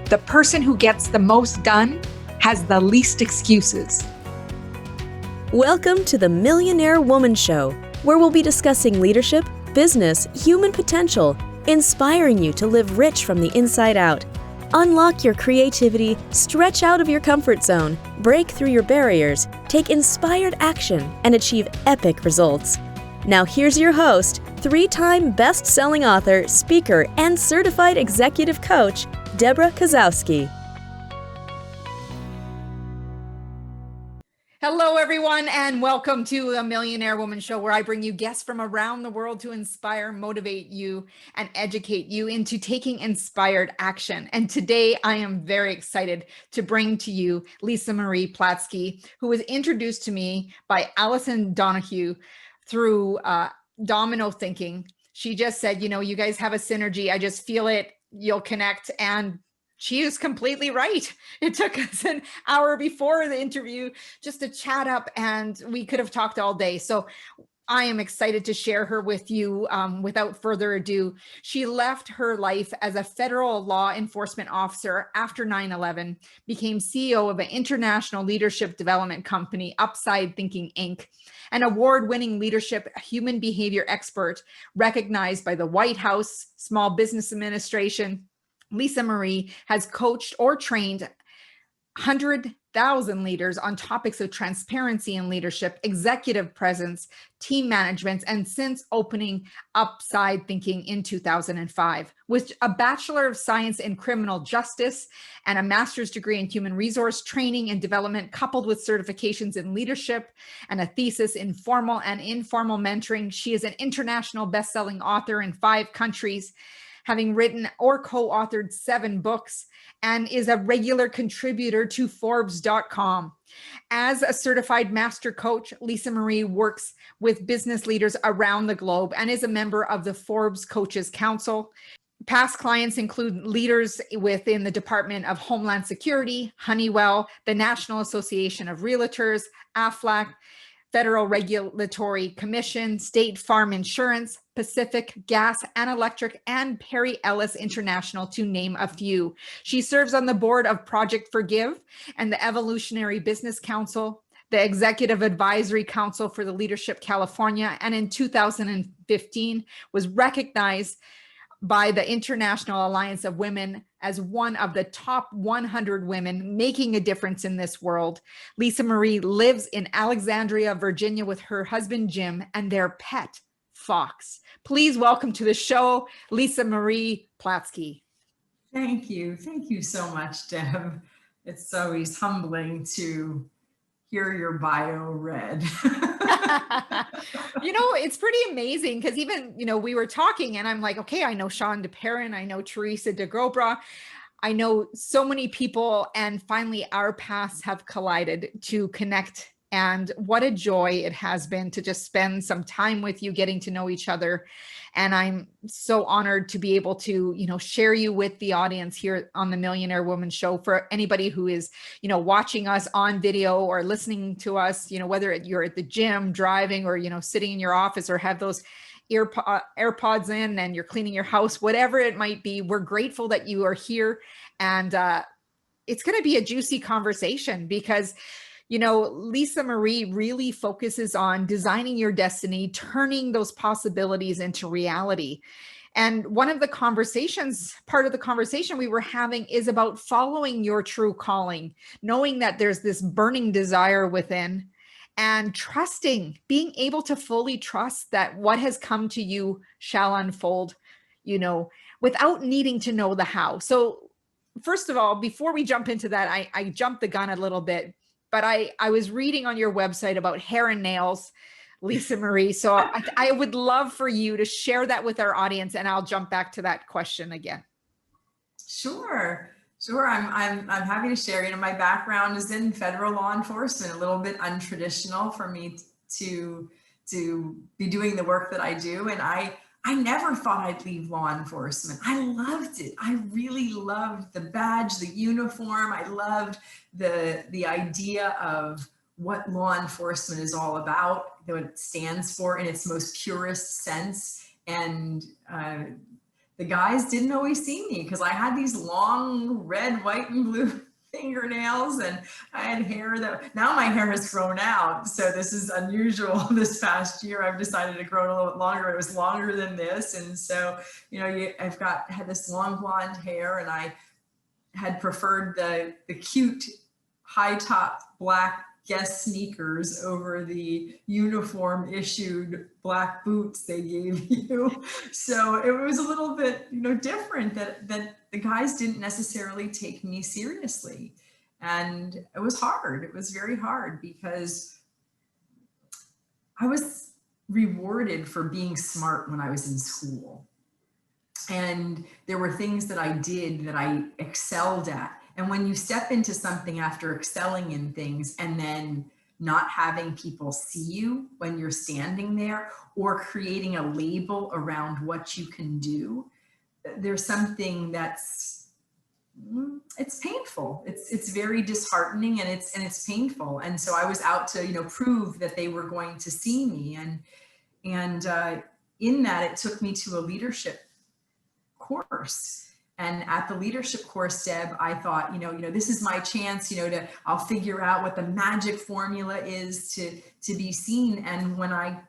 The person who gets the most done has the least excuses. Welcome to the Millionaire Woman Show, where we'll be discussing leadership, business, human potential, inspiring you to live rich from the inside out. Unlock your creativity, stretch out of your comfort zone, break through your barriers, take inspired action, and achieve epic results. Now here's your host, 3-time best-selling author, speaker, and certified executive coach, Debra Kasowski. Hello, everyone, and welcome to the Millionaire Woman Show, where I bring you guests from around the world to inspire, motivate you, and educate you into taking inspired action. And today, I am very excited to bring to you Lisa Marie Platske, who was introduced to me by Allison Donahue through Domino Thinking. She just said, you guys have a synergy. I just feel it. You'll connect. And she is completely right. It took us an hour before the interview just to chat up, and we could have talked all day. So I am excited to share her with you. Without further ado, she left her life as a federal law enforcement officer after 9/11, became CEO of an international leadership development company, Upside Thinking Inc., an award-winning leadership human behavior expert recognized by the White House, Small Business Administration. Lisa Marie has coached or trained 100,000 leaders on topics of transparency and leadership, executive presence, team management, and since opening Upside Thinking in 2005. With a Bachelor of Science in Criminal Justice and a master's degree in human resource training and development, coupled with certifications in leadership and a thesis in formal and informal mentoring, she is an international best-selling author in 5 countries, having written or co-authored 7 books, and is a regular contributor to Forbes.com. As a certified master coach, Lisa Marie works with business leaders around the globe and is a member of the Forbes Coaches Council. Past clients include leaders within the Department of Homeland Security, Honeywell, the National Association of Realtors, AFLAC, Federal Regulatory Commission, State Farm Insurance, Pacific Gas and Electric, and Perry Ellis International, to name a few. She serves on the board of Project Forgive and the Evolutionary Business Council, the Executive Advisory Council for the Leadership California, and in 2015 was recognized by the International Alliance of Women as one of the top 100 women making a difference in this world. Lisa Marie lives in Alexandria, Virginia with her husband, Jim, and their pet, Fox. Please welcome to the show, Lisa Marie Platske. Thank you. Thank you so much, Deb. It's always humbling to hear your bio read. It's pretty amazing because even, we were talking and I'm like, okay, I know Sean DePerrin, I know Teresa DeGrobra, I know so many people, and finally our paths have collided to connect. And what a joy it has been to just spend some time with you, getting to know each other. And I'm so honored to be able to, share you with the audience here on the Millionaire Woman Show. For anybody who is, watching us on video or listening to us, whether you're at the gym, driving, or, sitting in your office, or have those AirPods in and you're cleaning your house, whatever it might be, we're grateful that you are here. And it's going to be a juicy conversation because Lisa Marie really focuses on designing your destiny, turning those possibilities into reality. And part of the conversation we were having is about following your true calling, knowing that there's this burning desire within, and trusting, being able to fully trust that what has come to you shall unfold, without needing to know the how. So first of all, before we jump into that, I jumped the gun a little bit. But I was reading on your website about hair and nails, Lisa Marie. So I would love for you to share that with our audience, and I'll jump back to that question again. Sure. I'm happy to share. My background is in federal law enforcement, a little bit untraditional for me to be doing the work that I do. And I never thought I'd leave law enforcement. I loved it. I really loved the badge, the uniform. I loved the idea of what law enforcement is all about, what it stands for in its most purest sense. And the guys didn't always see me because I had these long red, white, and blue fingernails, and I had hair that, now my hair has grown out. So this is unusual. This past year, I've decided to grow it a little bit longer. It was longer than this. And so, I've had this long blonde hair, and I had preferred the cute high top black Guess sneakers over the uniform issued black boots they gave you. So it was a little bit, different that the guys didn't necessarily take me seriously. And it was hard. It was very hard because I was rewarded for being smart when I was in school. And there were things that I did that I excelled at. And when you step into something after excelling in things and then not having people see you when you're standing there, or creating a label around what you can do, there's something it's painful. It's very disheartening, and it's painful. And so I was out to, prove that they were going to see me. And in that, it took me to a leadership course. And at the leadership course, Deb, I thought, this is my chance, I'll figure out what the magic formula is to be seen. And when I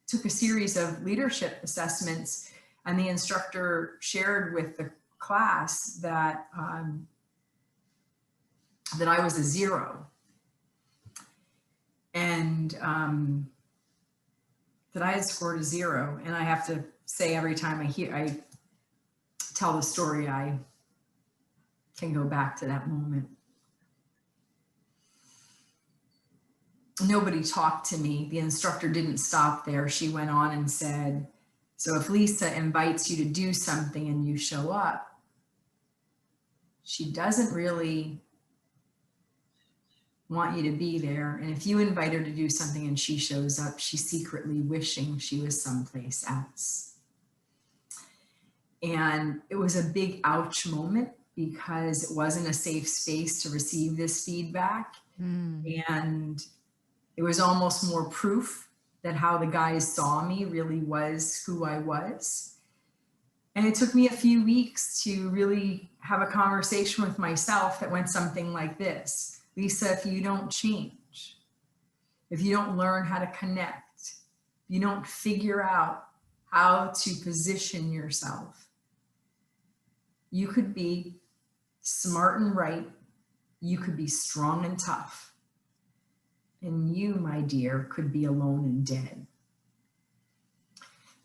took a series of leadership assessments, and the instructor shared with the class that I was a 0, and that I had scored a 0. And I have to say, every time I tell the story, I can go back to that moment. Nobody talked to me. The instructor didn't stop there. She went on and said, so if Lisa invites you to do something and you show up, she doesn't really want you to be there. And if you invite her to do something and she shows up, she's secretly wishing she was someplace else. And it was a big ouch moment because it wasn't a safe space to receive this feedback. And it was almost more proof that how the guys saw me really was who I was. And it took me a few weeks to really have a conversation with myself that went something like this: Lisa, if you don't change, if you don't learn how to connect, if you don't figure out how to position yourself, you could be smart and right, you could be strong and tough, and you, my dear, could be alone and dead.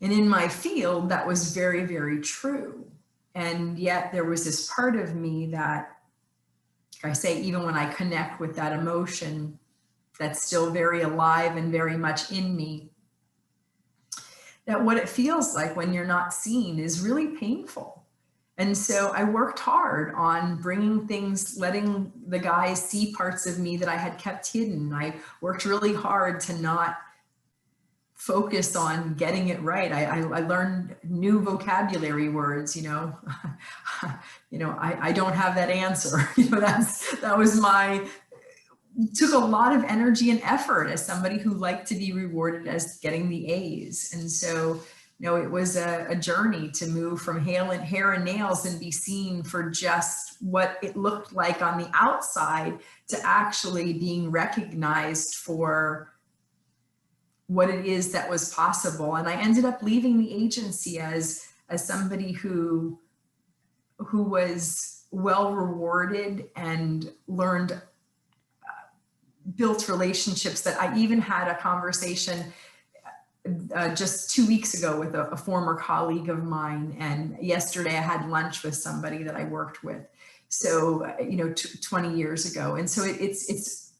And in my field, that was very, very true. And yet there was this part of me that, like I say, even when I connect with that emotion, that's still very alive and very much in me, that what it feels like when you're not seen is really painful. And so I worked hard on bringing things, letting the guys see parts of me that I had kept hidden. I worked really hard to not focus on getting it right. I learned new vocabulary words, I don't have that answer. Took a lot of energy and effort as somebody who liked to be rewarded as getting the A's. And so, it was a journey to move from hair and nails and be seen for just what it looked like on the outside to actually being recognized for what it is that was possible. And I ended up leaving the agency as somebody who was well rewarded and learned, built relationships that I even had a conversation just 2 weeks ago with a former colleague of mine. And yesterday I had lunch with somebody that I worked with. So, 20 years ago. And so it's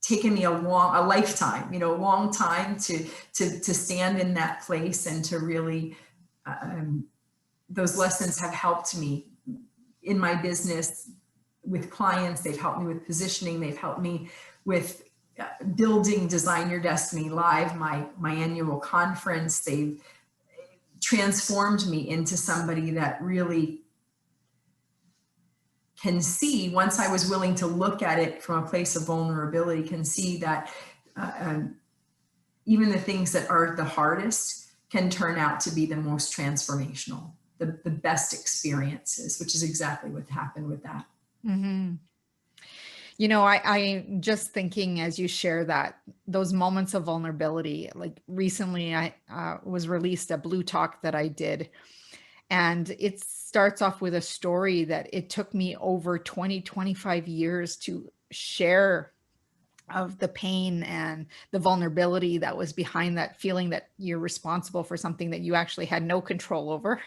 taken me a lifetime, a long time to stand in that place and to really, those lessons have helped me in my business with clients. They've helped me with positioning. They've helped me with building Design Your Destiny Live, my annual conference. They've transformed me into somebody that really can see, once I was willing to look at it from a place of vulnerability, can see that even the things that are the hardest can turn out to be the most transformational. the best experiences, which is exactly what happened with that. Mm-hmm. You know, I just thinking as you share that, those moments of vulnerability, like recently I was released a Blue Talk that I did. And it starts off with a story that it took me over 25 years to share, of the pain and the vulnerability that was behind that feeling that you're responsible for something that you actually had no control over.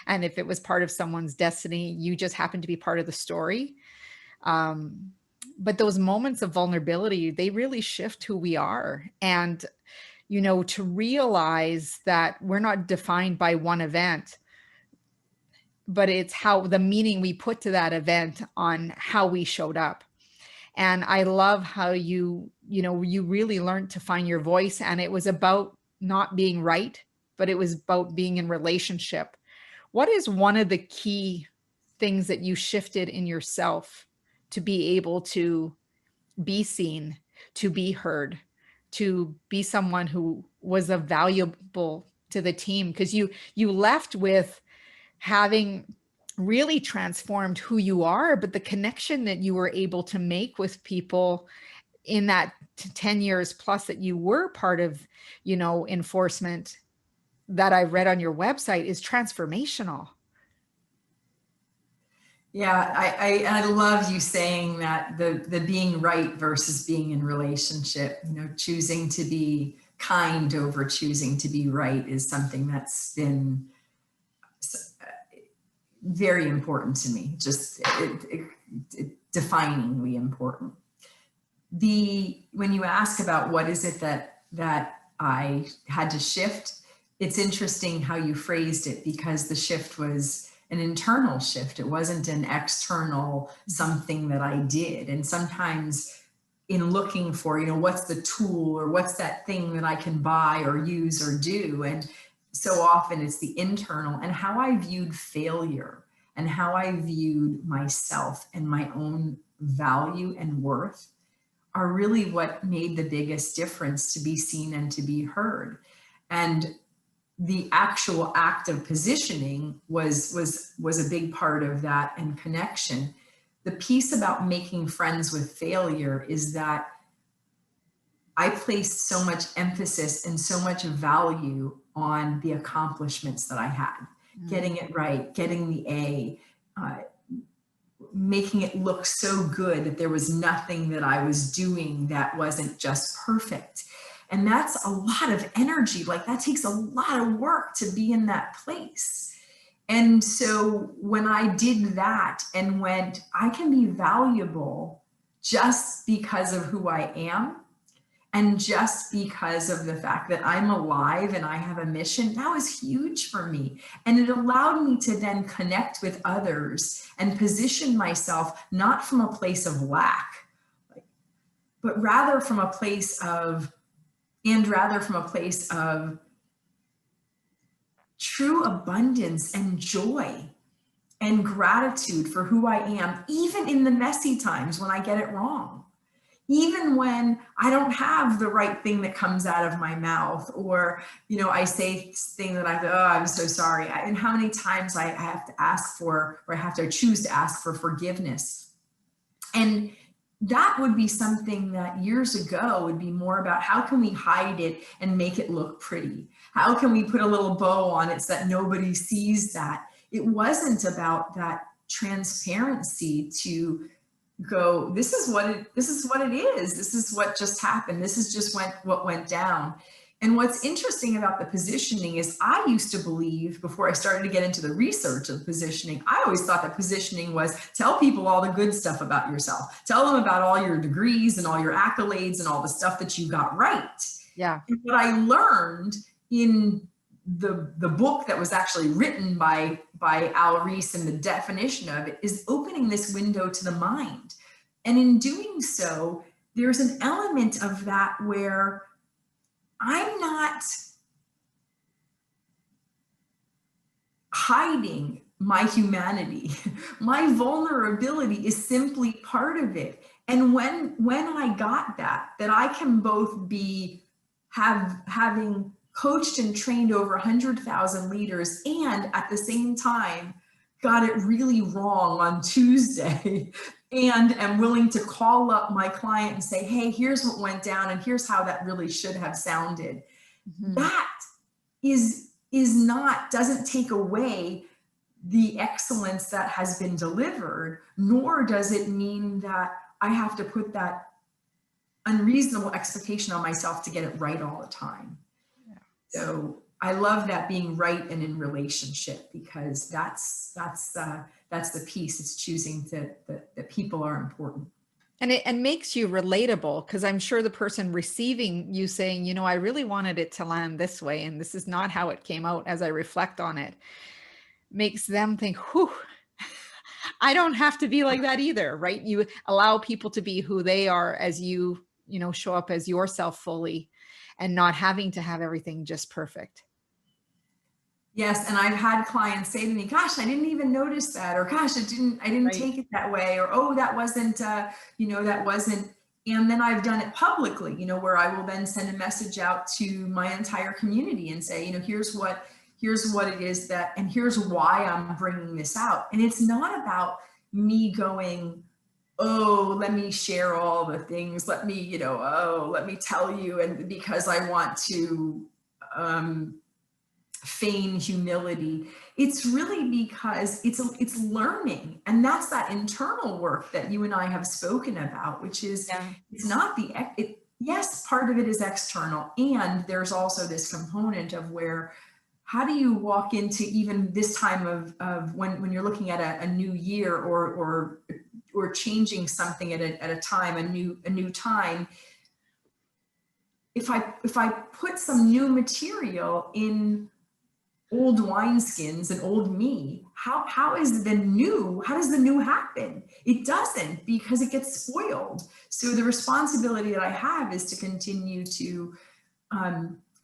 And if it was part of someone's destiny, you just happened to be part of the story. Um, but those moments of vulnerability, they really shift who we are. And, you know, to realize that we're not defined by one event, but it's how the meaning we put to that event on how we showed up. And I love how you really learned to find your voice, and it was about not being right, but it was about being in relationship. What is one of the key things that you shifted in yourself to be able to be seen, to be heard, to be someone who was a valuable to the team? Because you left with having really transformed who you are, but the connection that you were able to make with people in that 10 years plus that you were part of, enforcement, that I read on your website, is transformational. Yeah, I love you saying that the being right versus being in relationship, choosing to be kind over choosing to be right is something that's been very important to me, just definingly important. When you ask about what is it that I had to shift, it's interesting how you phrased it, because the shift was an internal shift. It wasn't an external something that I did. And sometimes in looking for, what's the tool or what's that thing that I can buy or use or do, and so often it's the internal, and how I viewed failure and how I viewed myself and my own value and worth are really what made the biggest difference to be seen and to be heard. And the actual act of positioning was a big part of that, and connection. The piece about making friends with failure is that I placed so much emphasis and so much value on the accomplishments that I had, getting it right, getting the A, making it look so good that there was nothing that I was doing that wasn't just perfect. And that's a lot of energy. Like, that takes a lot of work to be in that place. And so when I did that and went, I can be valuable just because of who I am, and just because of the fact that I'm alive and I have a mission, that was huge for me. And it allowed me to then connect with others and position myself not from a place of lack, but rather from a place of true abundance and joy and gratitude for who I am, even in the messy times when I get it wrong. Even when I don't have the right thing that comes out of my mouth, or, I say thing that I go, oh, I'm so sorry. And how many times I have to ask for, or I have to choose to ask for forgiveness. And that would be something that years ago would be more about, how can we hide it and make it look pretty? How can we put a little bow on it so that nobody sees that? It wasn't about that transparency to go, this is what it is. This is what just happened. This is just what went down. And what's interesting about the positioning is, I used to believe, before I started to get into the research of positioning, I always thought that positioning was tell people all the good stuff about yourself. Tell them about all your degrees and all your accolades and all the stuff that you got right. Yeah. And what I learned in the book that was actually written by Al Ries, and the definition of it is opening this window to the mind. And in doing so, there's an element of that where I'm not hiding my humanity. My vulnerability is simply part of it. And when I got that I can both be having coached and trained over 100,000 leaders, and at the same time got it really wrong on Tuesday, and am willing to call up my client and say, hey, here's what went down and here's how that really should have sounded. That doesn't take away the excellence that has been delivered, nor does it mean that I have to put that unreasonable expectation on myself to get it right all the time. Yeah. So I love that, being right and in relationship, because that's the piece. It's choosing that people are important. And it makes you relatable, because I'm sure the person receiving you saying, you know, I really wanted it to land this way, and this is not how it came out as I reflect on it, makes them think, whew, I don't have to be like that either, right? You allow people to be who they are as you show up as yourself fully, and not having to have everything just perfect. Yes. And I've had clients say to me, gosh, I didn't even notice that, or gosh, I didn't Right. take it that way, or, oh, that wasn't, that wasn't. And then I've done it publicly, where I will then send a message out to my entire community and say, here's what it is that, and here's why I'm bringing this out. And it's not about me going, oh, let me share all the things. Let me, let me tell you. And because I want to, feign humility. It's really because it's learning. And that's that internal work that you and I have spoken about, which is, it's not yes, part of it is external. And there's also this component of where, how do you walk into even this time of when you're looking at a new year or changing something at a time, a new time. If I put some new material in old wineskins and old me, how does the new happen? It doesn't, because it gets spoiled. So the responsibility that I have is to continue to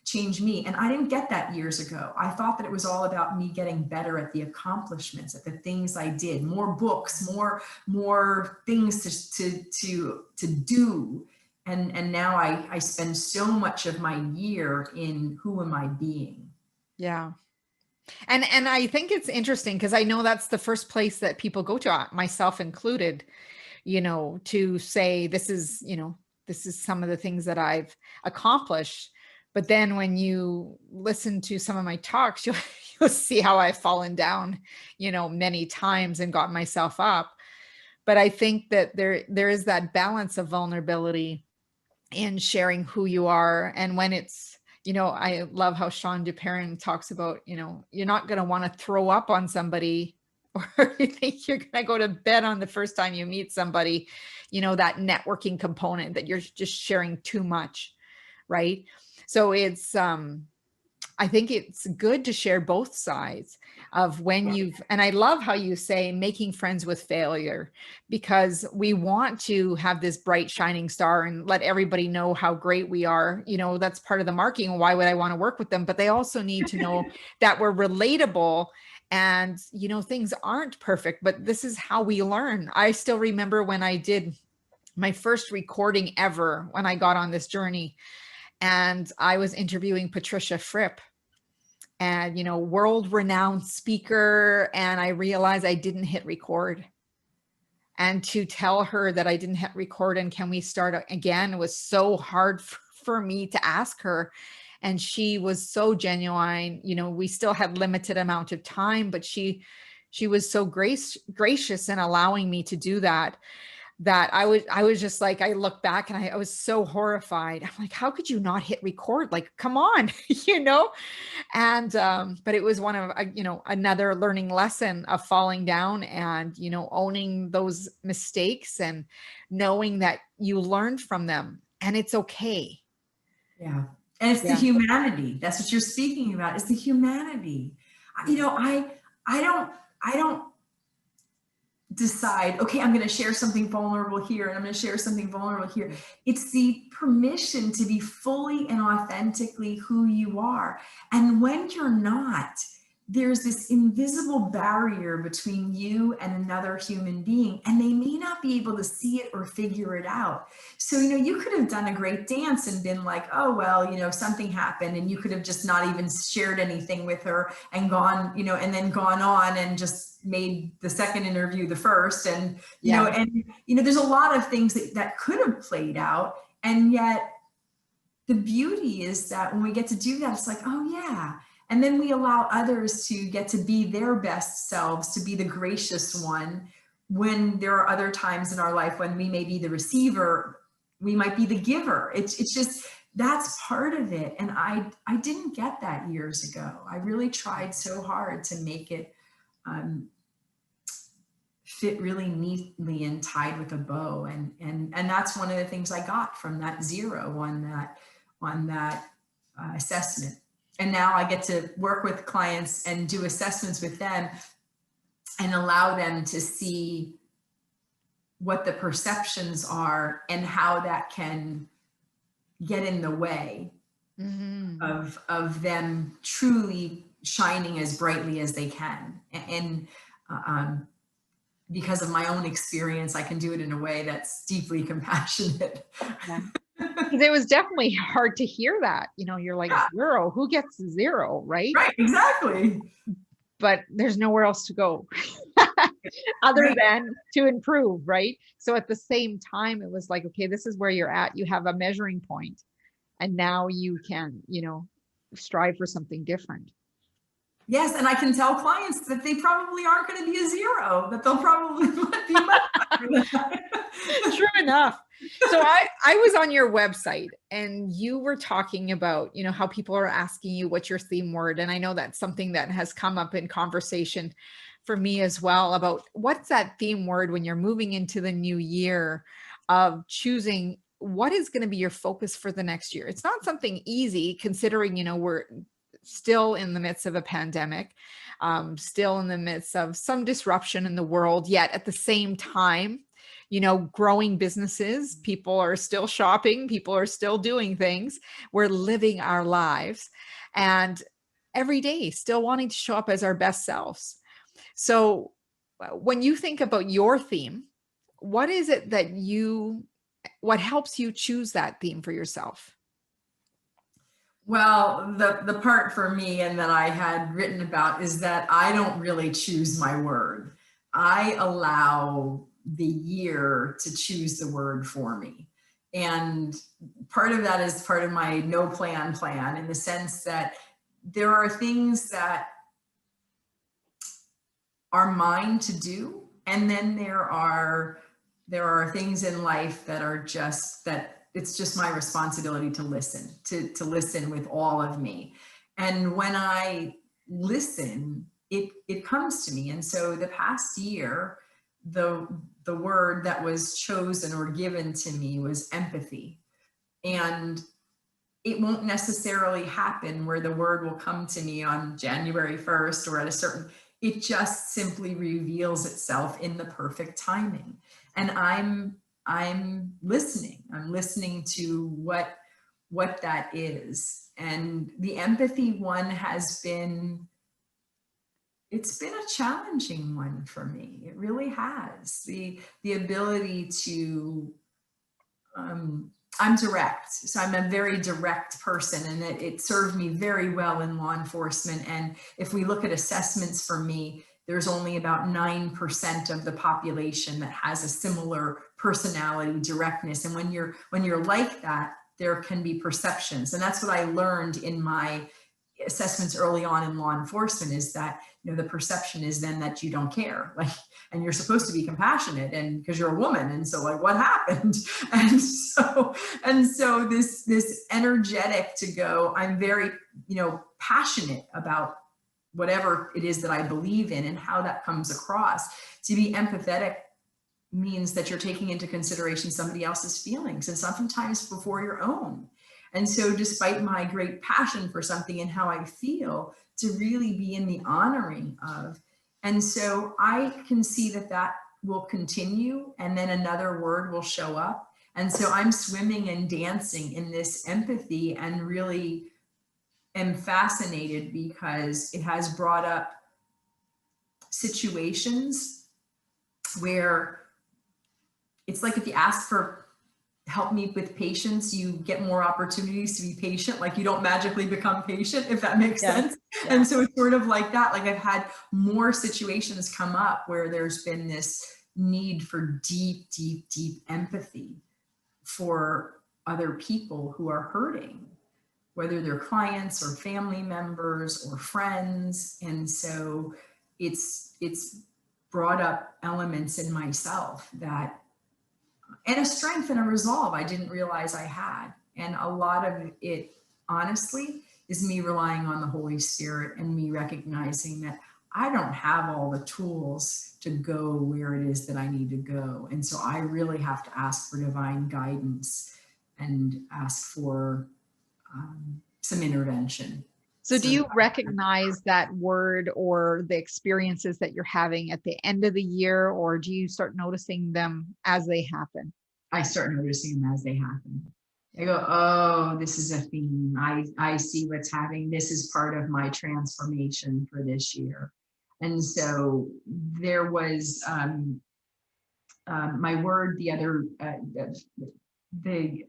change me. And I didn't get that years ago. I thought that it was all about me getting better at the accomplishments, at the things I did, more books, more things to do. And now I spend so much of my year in who am I being? Yeah. And I think it's interesting, because I know that's the first place that people go to, myself included, to say, this is some of the things that I've accomplished. But then when you listen to some of my talks, you'll see how I've fallen down, many times and got myself up. But I think that there is that balance of vulnerability in sharing who you are. And when it's, I love how Sean Duperrin talks about, you're not going to want to throw up on somebody, or you think you're going to go to bed on the first time you meet somebody, that networking component that you're just sharing too much. Right. So it's, I think it's good to share both sides of when and I love how you say making friends with failure, because we want to have this bright shining star and let everybody know how great we are. That's part of the marketing. Why would I want to work with them? But they also need to know that we're relatable, and, things aren't perfect, but this is how we learn. I still remember when I did my first recording ever, when I got on this journey, and I was interviewing Patricia Fripp, and, world renowned speaker. And I realized I didn't hit record, and to tell her that I didn't hit record and can we start again, was so hard for me to ask her. And she was so genuine. We still had limited amount of time, but she was so gracious in allowing me to do that I was just like, I look back and I was so horrified. I'm like, how could you not hit record? Like, come on, And, but it was one of, another learning lesson of falling down and, owning those mistakes and knowing that you learned from them and it's okay. Yeah. And it's the humanity. That's what you're speaking about. It's the humanity. I don't decide, okay, I'm going to share something vulnerable here and I'm going to share something vulnerable here. It's the permission to be fully and authentically who you are. And when you're not, there's this invisible barrier between you and another human being, and they may not be able to see it or figure it out. So, you could have done a great dance and been like, oh, well, something happened, and you could have just not even shared anything with her and gone, and then gone on and just made the second interview the first. And, there's a lot of things that could have played out. And yet the beauty is that when we get to do that, it's like, oh yeah. And then we allow others to get to be their best selves, to be the gracious one, when there are other times in our life when we may be the receiver, we might be the giver. It's just, that's part of it. And I didn't get that years ago. I really tried so hard to make it fit really neatly and tied with a bow. And that's one of the things I got from that 0 on that assessment. And now I get to work with clients and do assessments with them and allow them to see what the perceptions are and how that can get in the way of them truly shining as brightly as they can. And because of my own experience, I can do it in a way that's deeply compassionate. Yeah. It was definitely hard to hear that, you're like, 0, who gets 0, right? Right, exactly. But there's nowhere else to go other than to improve, right? So at the same time, it was like, okay, this is where you're at. You have a measuring point, and now you can, strive for something different. Yes, and I can tell clients that they probably aren't going to be a 0, that they'll probably be much better than that. True enough. So I was on your website, and you were talking about, how people are asking you what's your theme word. And I know that's something that has come up in conversation for me as well, about what's that theme word when you're moving into the new year, of choosing what is going to be your focus for the next year. It's not something easy, considering, we're still in the midst of a pandemic, still in the midst of some disruption in the world, yet at the same time, growing businesses, people are still shopping, people are still doing things. We're living our lives, and every day still wanting to show up as our best selves. So when you think about your theme, what is it that what helps you choose that theme for yourself? Well, the part for me, and that I had written about, is that I don't really choose my word. I allow the year to choose the word for me. And part of that is part of my no plan, in the sense that there are things that are mine to do. And then there are things in life that are just that it's just my responsibility to listen, to listen with all of me. And when I listen, it comes to me. And so the past year, the word that was chosen or given to me was empathy. And it won't necessarily happen where the word will come to me on January 1st or at a certain, it just simply reveals itself in the perfect timing. And I'm listening. I'm listening to what that is. And the empathy one has been, it's been a challenging one for me. It really has. The ability to, I'm direct. So I'm a very direct person, and it served me very well in law enforcement. And if we look at assessments for me, there's only about 9% of the population that has a similar personality, directness. And when you're like that, there can be perceptions. And that's what I learned in my assessments early on in law enforcement, is that, the perception is then that you don't care, and you're supposed to be compassionate, and because you're a woman. And so what happened? And so this energetic to go, I'm very, passionate about whatever it is that I believe in, and how that comes across. To be empathetic means that you're taking into consideration somebody else's feelings, and sometimes before your own. And so despite my great passion for something and how I feel, to really be in the honoring of. And so I can see that will continue, and then another word will show up. And so I'm swimming and dancing in this empathy, and really am fascinated because it has brought up situations where it's like if you ask for help me with patience, you get more opportunities to be patient. Like you don't magically become patient, if that makes sense. Yeah. And so it's sort of like that. Like I've had more situations come up where there's been this need for deep, deep, deep empathy for other people who are hurting, whether they're clients or family members or friends. And so it's brought up elements in myself that, and a strength and a resolve I didn't realize I had. And a lot of it, honestly, is me relying on the Holy Spirit and me recognizing that I don't have all the tools to go where it is that I need to go. And so I really have to ask for divine guidance and ask for some intervention. So do you recognize that word or the experiences that you're having at the end of the year, or do you start noticing them as they happen? I start noticing them as they happen. I go, oh, this is a theme. I see what's happening. This is part of my transformation for this year. And so there was my word the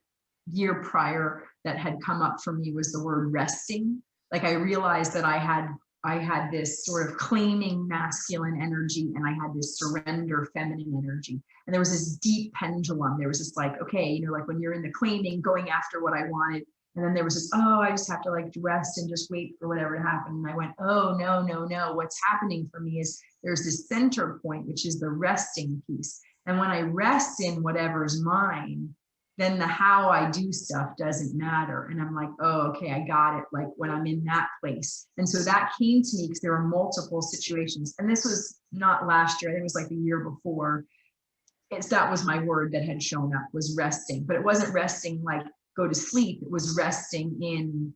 year prior that had come up for me was the word resting. Like I realized that I had this sort of claiming masculine energy and I had this surrender feminine energy. And there was this deep pendulum. There was this like, okay, like when you're in the claiming, going after what I wanted. And then there was this, oh, I just have to like rest and just wait for whatever to happen. And I went, oh, no, no, no. What's happening for me is there's this center point, which is the resting piece. And when I rest in whatever's mine, then the how I do stuff doesn't matter. And I'm like, oh, okay, I got it. Like when I'm in that place. And so that came to me because there were multiple situations. And this was not last year. I think it was like the year before. That was my word that had shown up, was resting. But it wasn't resting like go to sleep. It was resting in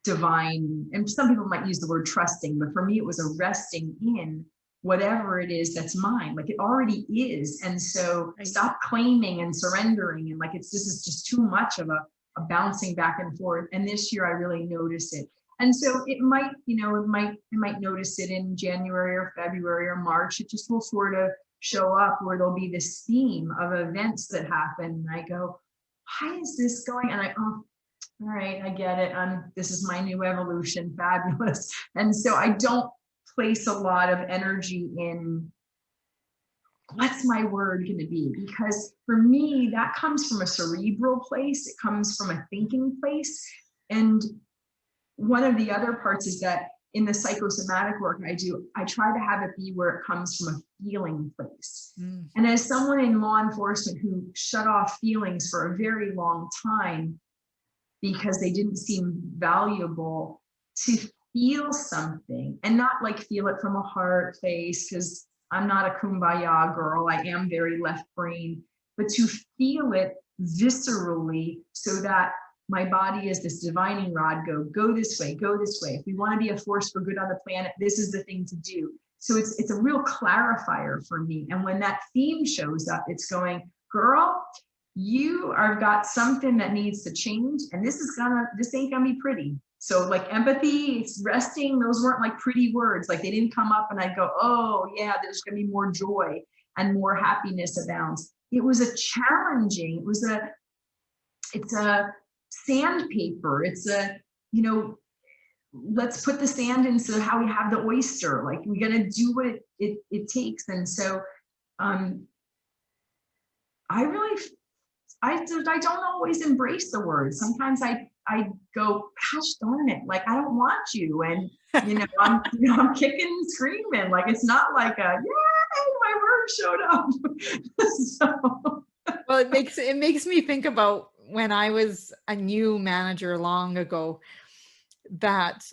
divine. And some people might use the word trusting, but for me, it was a resting in whatever it is that's mine. Like it already is. And so stop claiming and surrendering. And like, this is just too much of a bouncing back and forth. And this year I really notice it. And so it might, I might notice it in January or February or March. It just will sort of show up where there'll be this theme of events that happen. And I go, why is this going? And all right, I get it. This is my new evolution. Fabulous. And so I don't place a lot of energy in what's my word going to be, because for me that comes from a cerebral place. It comes from a thinking place. And one of the other parts is that in the psychosomatic work I do, I try to have it be where it comes from a feeling place. And as someone in law enforcement who shut off feelings for a very long time because they didn't seem valuable, to feel something and not like feel it from a heart place, because I'm not a kumbaya girl. I am very left brain, but to feel it viscerally so that my body is this divining rod, go this way, go this way. If we want to be a force for good on the planet, this is the thing to do. So it's a real clarifier for me. And when that theme shows up, it's going, girl, you have got something that needs to change. And this ain't gonna be pretty. So like empathy, resting, those weren't like pretty words. Like they didn't come up and I'd go, oh yeah, there's gonna be more joy and more happiness abounds. It was a challenging, it's a sandpaper. It's let's put the sand in so how we have the oyster. Like we gotta do what it takes. And so I don't always embrace the words. Sometimes I go, gosh darn it, like I don't want you. And I'm kicking and screaming. Like it's not like yay, my word showed up. So. Well, it makes me think about when I was a new manager long ago that,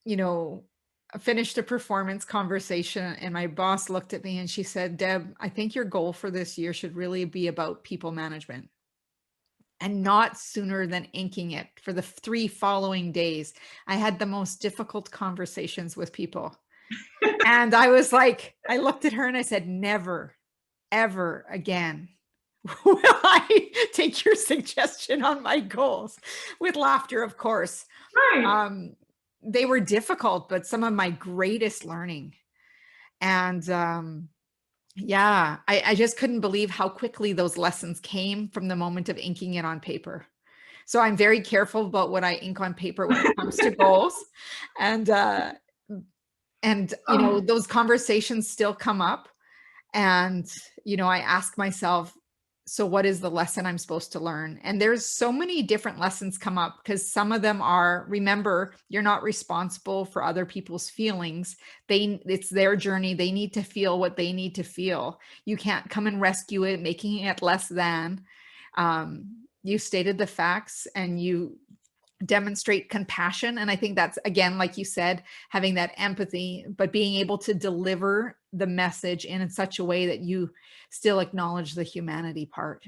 I finished a performance conversation and my boss looked at me and she said, Deb, I think your goal for this year should really be about people management. And not sooner than inking it. For the 3 following days, I had the most difficult conversations with people. And I was like, I looked at her and I said, never, ever again Will I take your suggestion on my goals? With laughter, of course. Right. They were difficult, but some of my greatest learning. And yeah, I just couldn't believe how quickly those lessons came from the moment of inking it on paper. So I'm very careful about what I ink on paper when it comes to goals. And those conversations still come up. And, I ask myself, so what is the lesson I'm supposed to learn? And there's so many different lessons come up, because some of them are, remember, you're not responsible for other people's feelings. It's their journey. They need to feel what they need to feel. You can't come and rescue it, making it less than. You stated the facts and you demonstrate compassion. And I think that's, again, like you said, having that empathy, but being able to deliver the message in such a way that you still acknowledge the humanity part.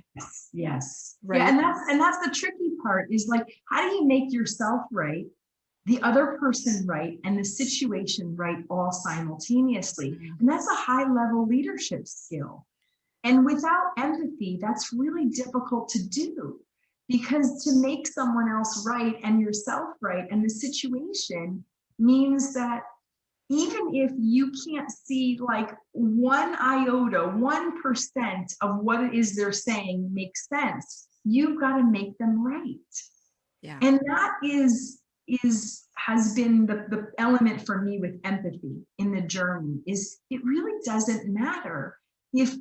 Yes. Right. Yeah, and that's the tricky part, is like, how do you make yourself right, the other person right, and the situation right, all simultaneously? And that's a high level leadership skill. And without empathy, that's really difficult to do, because to make someone else right and yourself right and the situation means that even if you can't see like 1 iota, 1% of what it is they're saying makes sense, you've got to make them right. Yeah. And that has been the element for me with empathy in the journey, is it really doesn't matter if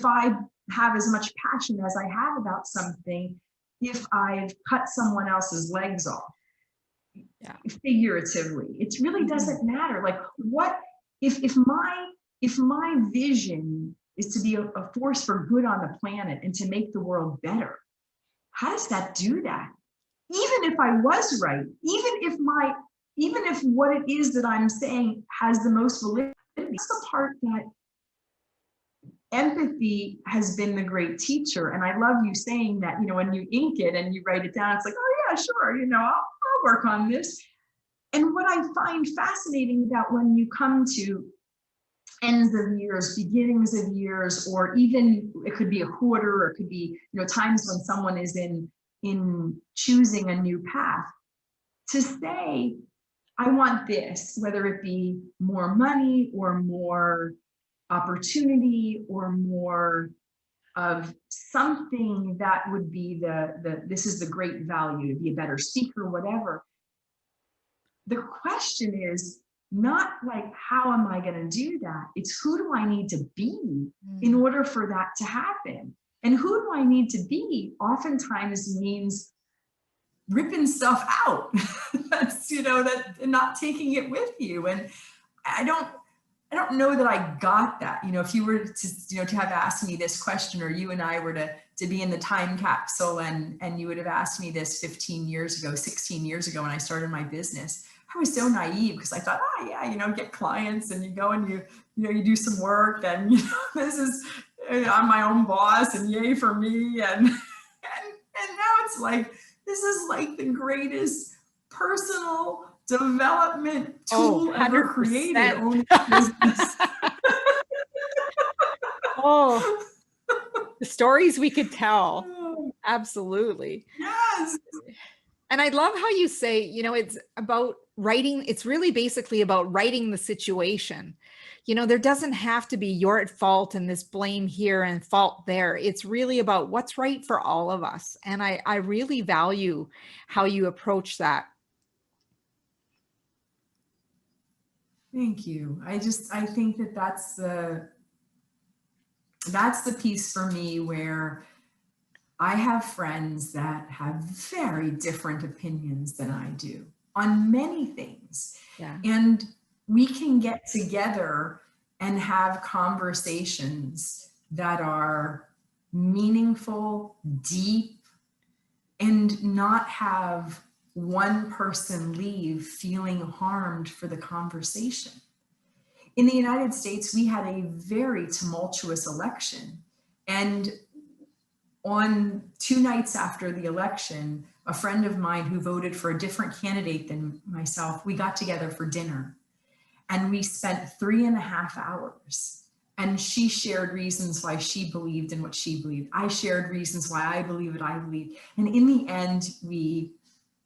I have as much passion as I have about something, if I've cut someone else's legs off. Yeah. Figuratively, it really doesn't matter. Like, what if my vision is to be a force for good on the planet and to make the world better? How does that do that? Even if I was right, even if what it is that I'm saying has the most validity, that's the part that empathy has been the great teacher. And I love you saying that, when you ink it and you write it down, it's like, oh yeah, sure, I'll work on this. And what I find fascinating about when you come to ends of years, beginnings of years, or even it could be a quarter, or it could be, times when someone is in choosing a new path, to say, I want this, whether it be more money or more opportunity or more of something that would be this is the great value, to be a better speaker, whatever. The question is not like, how am I going to do that? It's, who do I need to be in order for that to happen? And who do I need to be oftentimes means ripping stuff out. That's, that not taking it with you. And I don't know that I got that. If you were to, to have asked me this question, or you and I were to be in the time capsule and you would have asked me this 15 years ago, 16 years ago, when I started my business, I was so naive, because I thought, oh yeah, get clients and you go and you do some work, and this is, I'm my own boss and yay for me. And now it's like, this is like the greatest personal development tool ever created. Owning business. Oh, the stories we could tell. Absolutely. Yes. And I love how you say, it's about writing. It's really basically about writing the situation. There doesn't have to be you're at fault and this blame here and fault there. It's really about what's right for all of us. And I really value how you approach that. Thank you. I think that's the piece for me, where I have friends that have very different opinions than I do on many things. Yeah. And we can get together and have conversations that are meaningful, deep, and not have one person leave feeling harmed for the conversation. In the United States, we had a very tumultuous election. And on 2 nights after the election, a friend of mine who voted for a different candidate than myself, we got together for dinner. And we spent 3.5 hours. And she shared reasons why she believed in what she believed. I shared reasons why I believe what I believe. And in the end, we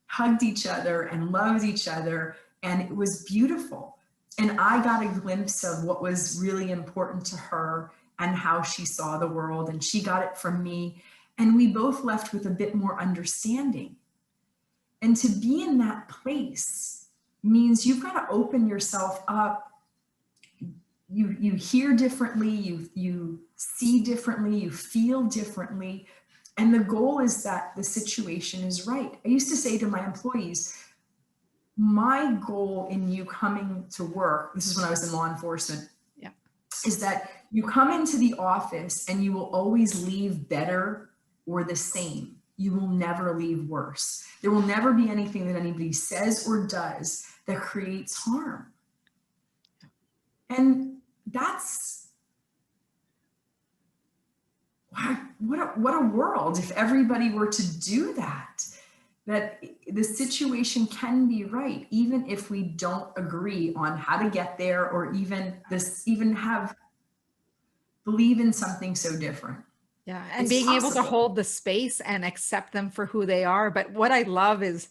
hugged each other and loved each other, and it was beautiful. And I got a glimpse of what was really important to her and how she saw the world, and she got it from me. And we both left with a bit more understanding. And to be in that place means you've got to open yourself up. You hear differently, you see differently, you feel differently. And the goal is that the situation is right. I used to say to my employees, my goal in you coming to work, this is when I was in law enforcement, is that you come into the office and you will always leave better or the same. You will never leave worse. There will never be anything that anybody says or does that creates harm. And that's, what a world if everybody were to do that. That the situation can be right, even if we don't agree on how to get there, or even believe in something so different. Yeah. And It's being able to possible. hold the space and accept them for who they are. But what I love is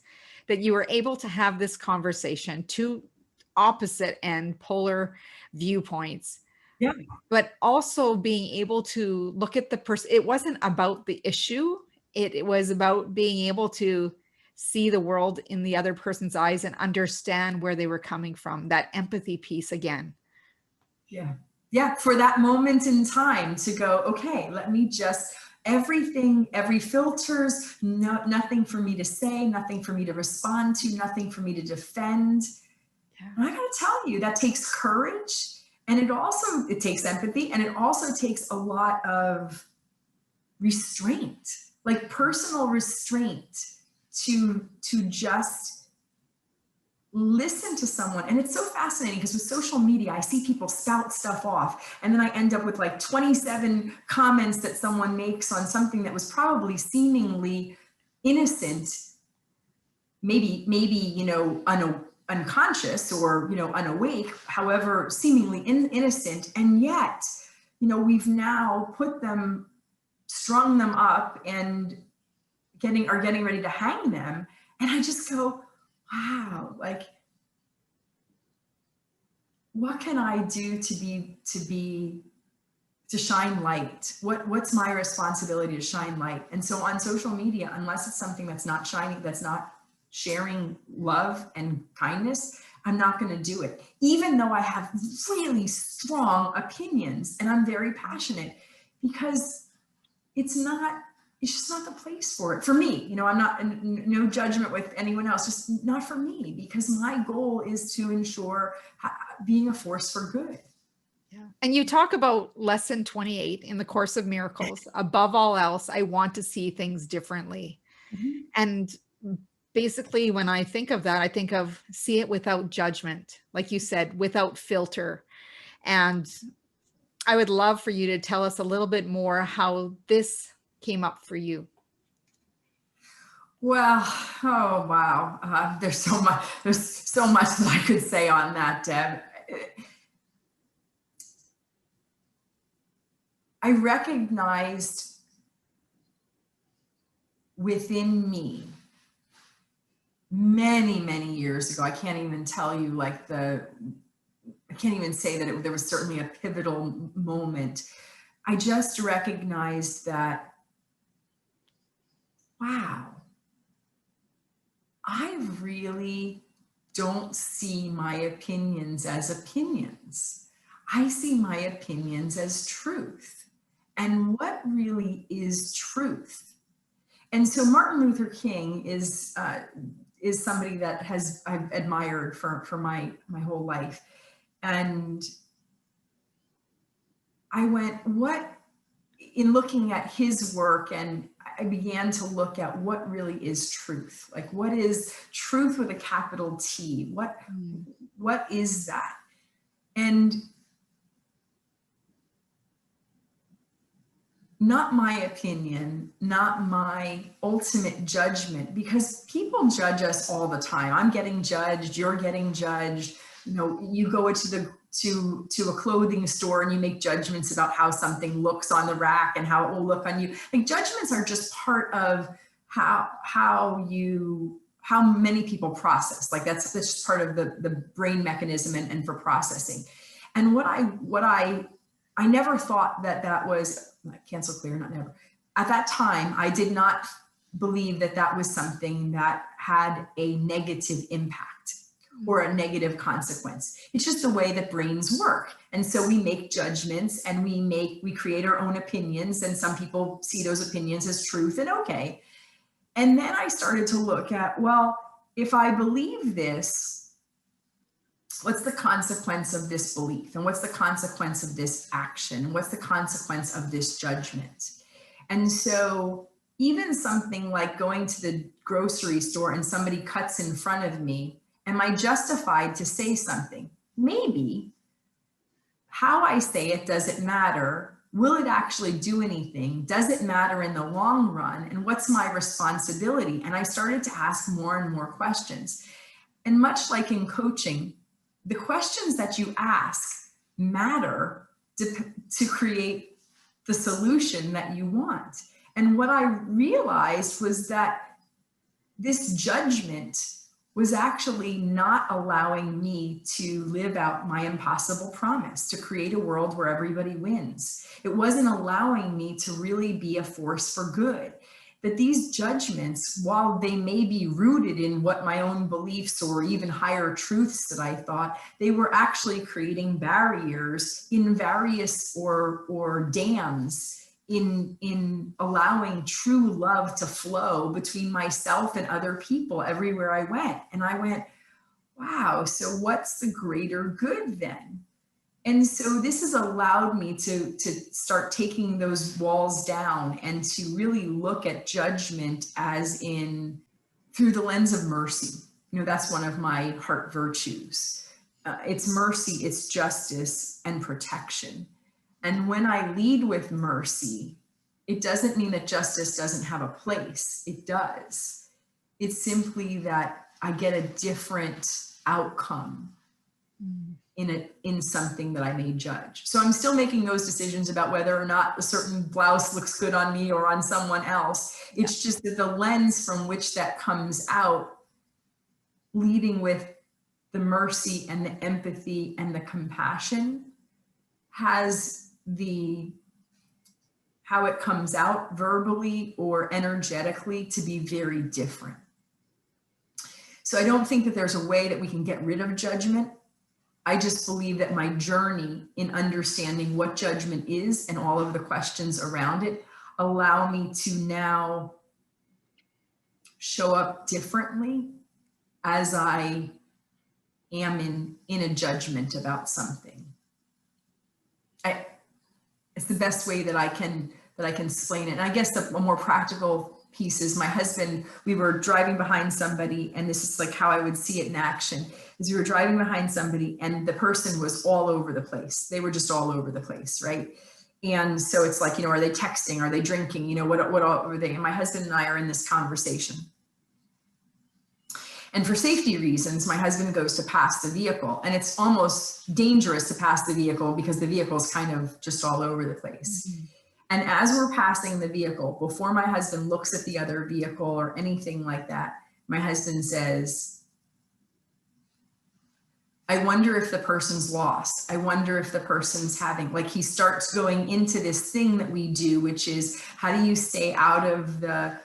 that you were able to have this conversation, two opposite and polar viewpoints. Yeah. But also being able to look at the person. It wasn't about the issue. It was about being able to see the world in the other person's eyes and understand where they were coming from. That empathy piece again. Yeah. Yeah. For that moment in time to go, okay, let me just, every filters, nothing for me to say, nothing for me to respond to, nothing for me to defend. Yeah. And I got to tell you, that takes courage. And it takes empathy, and it also takes a lot of restraint, like personal restraint, to just listen to someone. And it's so fascinating because with social media, I see people spout stuff off, and then I end up with like 27 comments that someone makes on something that was probably seemingly innocent, maybe, unconscious or, unawake, however, seemingly innocent. And yet, we've now strung them up and are getting ready to hang them. And I just go, wow, like, what can I do to shine light? What's my responsibility to shine light? And so on social media, unless it's something that's not shining, that's not sharing love and kindness, I'm not going to do it, even though I have really strong opinions and I'm very passionate, because it's just not the place for it. For me, I'm not, no judgment with anyone else, just not for me, because my goal is to ensure being a force for good. Yeah. And you talk about lesson 28 in the Course of Miracles. Above all else, I want to see things differently. Mm-hmm. And basically, when I think of that, I think of see it without judgment, like you said, without filter. And I would love for you to tell us a little bit more how this came up for you. Well, oh, wow. There's so much that I could say on that, Deb. I recognized within me many, many years ago, I can't even tell you I can't even say that there was certainly a pivotal moment. I just recognized that, wow, I really don't see my opinions as opinions. I see my opinions as truth. And what really is truth? And so Martin Luther King is somebody that I've admired for my whole life. And I went, in looking at his work, and I began to look at what really is truth. Like, what is truth with a capital T? What is that? And not my opinion, not my ultimate judgment, because people judge us all the time. I'm getting judged, you're getting judged. You go into the to a clothing store and you make judgments about how something looks on the rack and how it will look on you. Like, judgments are just part of how many people process. Like, that's just part of the brain mechanism and for processing. And what I never thought that was, cancel clear, not never. At that time, I did not believe that was something that had a negative impact or a negative consequence. It's just the way that brains work. And so we make judgments and we create our own opinions, and some people see those opinions as truth and okay. And then I started to look at, well, if I believe this, what's the consequence of this belief? And what's the consequence of this action? And what's the consequence of this judgment? And so even something like going to the grocery store and somebody cuts in front of me, am I justified to say something? Maybe. How I say it, does it matter? Will it actually do anything? Does it matter in the long run? And what's my responsibility? And I started to ask more and more questions. And much like in coaching, the questions that you ask matter to create the solution that you want. And what I realized was that this judgment was actually not allowing me to live out my impossible promise to create a world where everybody wins. It wasn't allowing me to really be a force for good. That these judgments, while they may be rooted in what my own beliefs or even higher truths that I thought, they were actually creating barriers in various or dams in allowing true love to flow between myself and other people everywhere I went. And I went, wow, so what's the greater good then? And so this has allowed me to start taking those walls down and to really look at judgment as in through the lens of mercy. You know, that's one of my heart virtues. It's mercy, it's justice, and protection. And when I lead with mercy, it doesn't mean that justice doesn't have a place. It does. It's simply that I get a different outcome in something that I may judge. So I'm still making those decisions about whether or not a certain blouse looks good on me or on someone else. It's just that the lens from which that comes out, leading with the mercy and the empathy and the compassion, has how it comes out verbally or energetically to be very different. So I don't think that there's a way that we can get rid of judgment. I just believe that my journey in understanding what judgment is and all of the questions around it allow me to now show up differently as I am in a judgment about something. It's the best way that I can explain it. And I guess a more practical piece is my husband, we were driving behind somebody, and this is like how I would see it in action, is we were driving behind somebody and the person was all over the place. They were just all over the place, right? And so it's like, you know, are they texting? Are they drinking? You know, what are they? And my husband and I are in this conversation. And for safety reasons, my husband goes to pass the vehicle, and it's almost dangerous to pass the vehicle because the vehicle is kind of just all over the place. Mm-hmm. And as we're passing the vehicle, before my husband looks at the other vehicle or anything like that, my husband says, I wonder if the person's lost. I wonder if the person's having, like, he starts going into this thing that we do, which is how do you stay out of the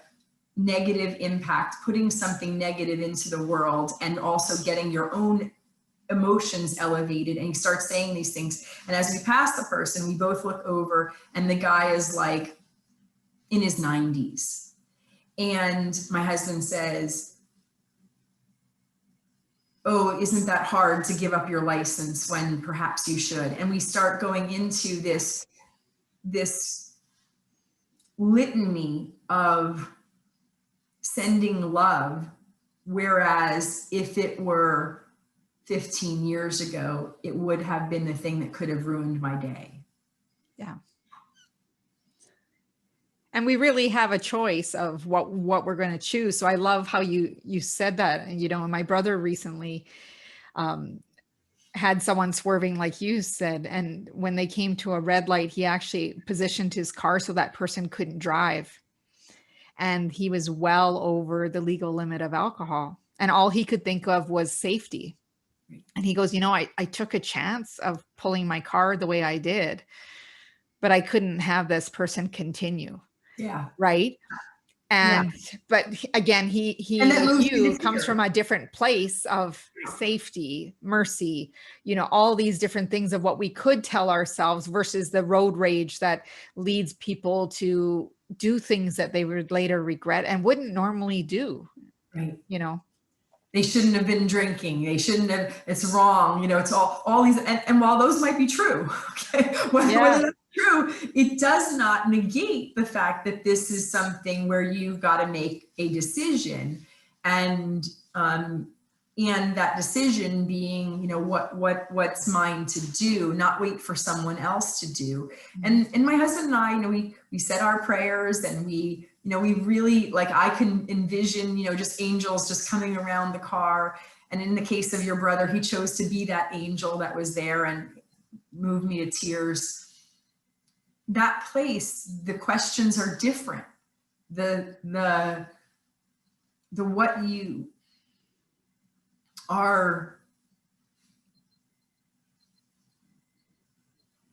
negative impact, putting something negative into the world and also getting your own emotions elevated. And he starts saying these things. And as we pass the person, we both look over and the guy is like in his 90s. And my husband says, oh, isn't that hard to give up your license when perhaps you should? And we start going into this litany of sending love, whereas if it were 15 years ago, it would have been the thing that could have ruined my day. Yeah. And we really have a choice of what we're going to choose. So I love how you said that. And, you know, my brother recently had someone swerving, like you said. And when they came to a red light, he actually positioned his car so that person couldn't drive. And he was well over the legal limit of alcohol. And all he could think of was safety. And he goes, I took a chance of pulling my car the way I did, but I couldn't have this person continue. Yeah. Right. And, but again, he like you, comes from a different place of safety, mercy, all these different things of what we could tell ourselves versus the road rage that leads people to do things that they would later regret and wouldn't normally do. Right. They shouldn't have been drinking. They shouldn't have, it's wrong. It's all these, and while those might be true, okay, whether that's true, it does not negate the fact that this is something where you've got to make a decision, and that decision being, what's mine to do, not wait for someone else to do. And my husband and I, we said our prayers, and we really, like, I can envision, just angels just coming around the car. And in the case of your brother, he chose to be that angel that was there and moved me to tears. That place, the questions are different. The what you are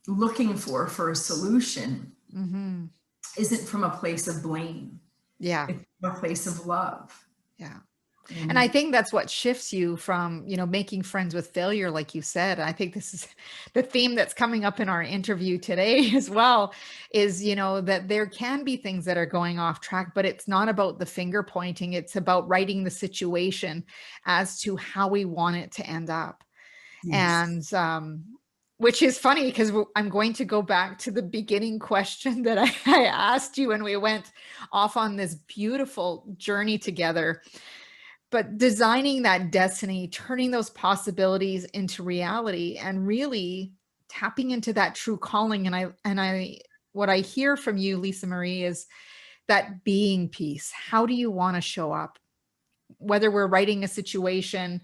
looking for a solution isn't from a place of blame. Yeah. It's from a place of love. Yeah. And I think that's what shifts you from, making friends with failure, like you said. I think this is the theme that's coming up in our interview today as well, is, that there can be things that are going off track, but it's not about the finger pointing. It's about writing the situation as to how we want it to end up. Yes. And, which is funny because I'm going to go back to the beginning question that I asked you when we went off on this beautiful journey together. But designing that destiny, turning those possibilities into reality, and really tapping into that true calling. And what I hear from you, Lisa Marie, is that being piece. How do you want to show up? Whether we're writing a situation,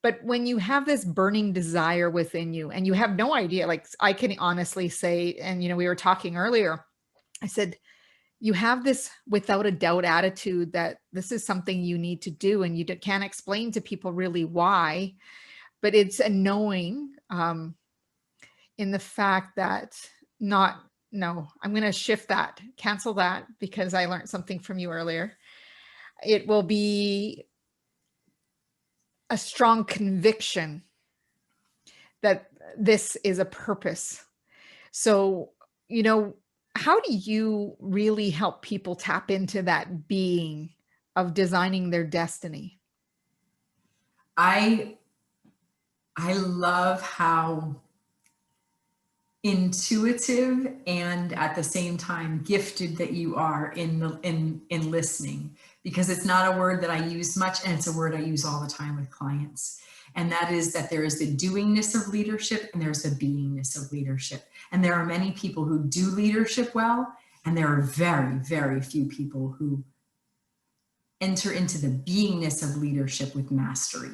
but when you have this burning desire within you and you have no idea, like I can honestly say, and we were talking earlier, I said, you have this without a doubt attitude that this is something you need to do, and you can't explain to people really why, but it's a knowing in the fact that I'm going to shift that, cancel that, because I learned something from you earlier. It will be a strong conviction that this is a purpose. So, how do you really help people tap into that being of designing their destiny? I love how intuitive and at the same time gifted that you are in listening, because it's not a word that I use much, and it's a word I use all the time with clients. And that is that there is the doingness of leadership and there's the beingness of leadership. And there are many people who do leadership well, and there are very, very few people who enter into the beingness of leadership with mastery.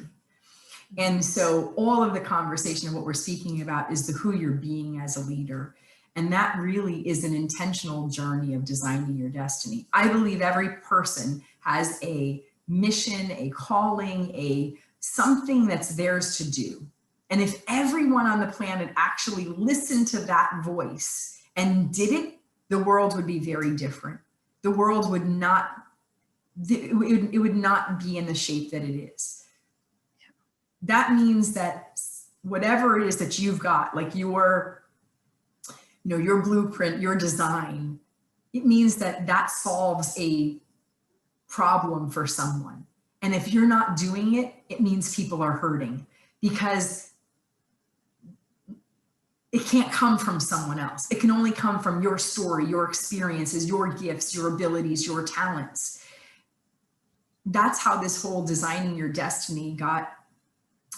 And so all of the conversation of what we're speaking about is the who you're being as a leader. And that really is an intentional journey of designing your destiny. I believe every person has a mission, a calling, something that's theirs to do. And if everyone on the planet actually listened to that voice and did it, the world would be very different. The world would not, it would not be in the shape that it is. That means that whatever it is that you've got, like your blueprint, your design, it means that solves a problem for someone. And if you're not doing it, it means people are hurting, because it can't come from someone else. It can only come from your story, your experiences, your gifts, your abilities, your talents. That's how this whole designing your destiny got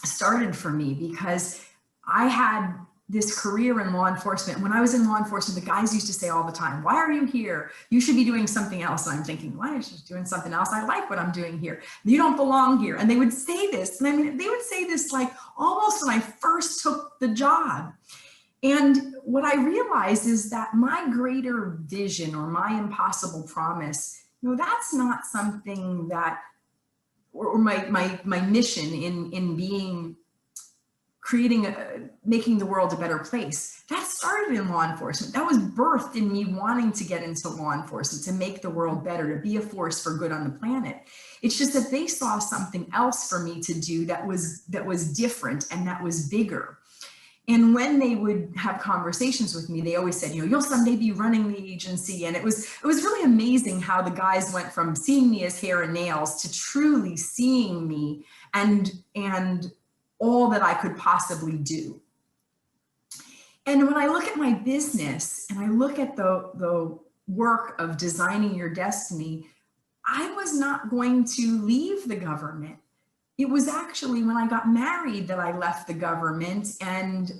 started for me, because I had this career in law enforcement. When I was in law enforcement, the guys used to say all the time, why are you here? You should be doing something else. And I'm thinking, why is she doing something else? I like what I'm doing here. You don't belong here. And they would say this. And I mean, they would say this like almost when I first took the job. And what I realized is that my greater vision or my impossible promise, that's not something that, or my mission in being, making the world a better place, that started in law enforcement. That was birthed in me wanting to get into law enforcement, to make the world better, to be a force for good on the planet. It's just that they saw something else for me to do that was different and that was bigger. And when they would have conversations with me, they always said, you'll someday be running the agency. And it was really amazing how the guys went from seeing me as hair and nails to truly seeing me and all that I could possibly do. And when I look at my business and I look at the work of designing your destiny, I was not going to leave the government. It was actually when I got married that I left the government, and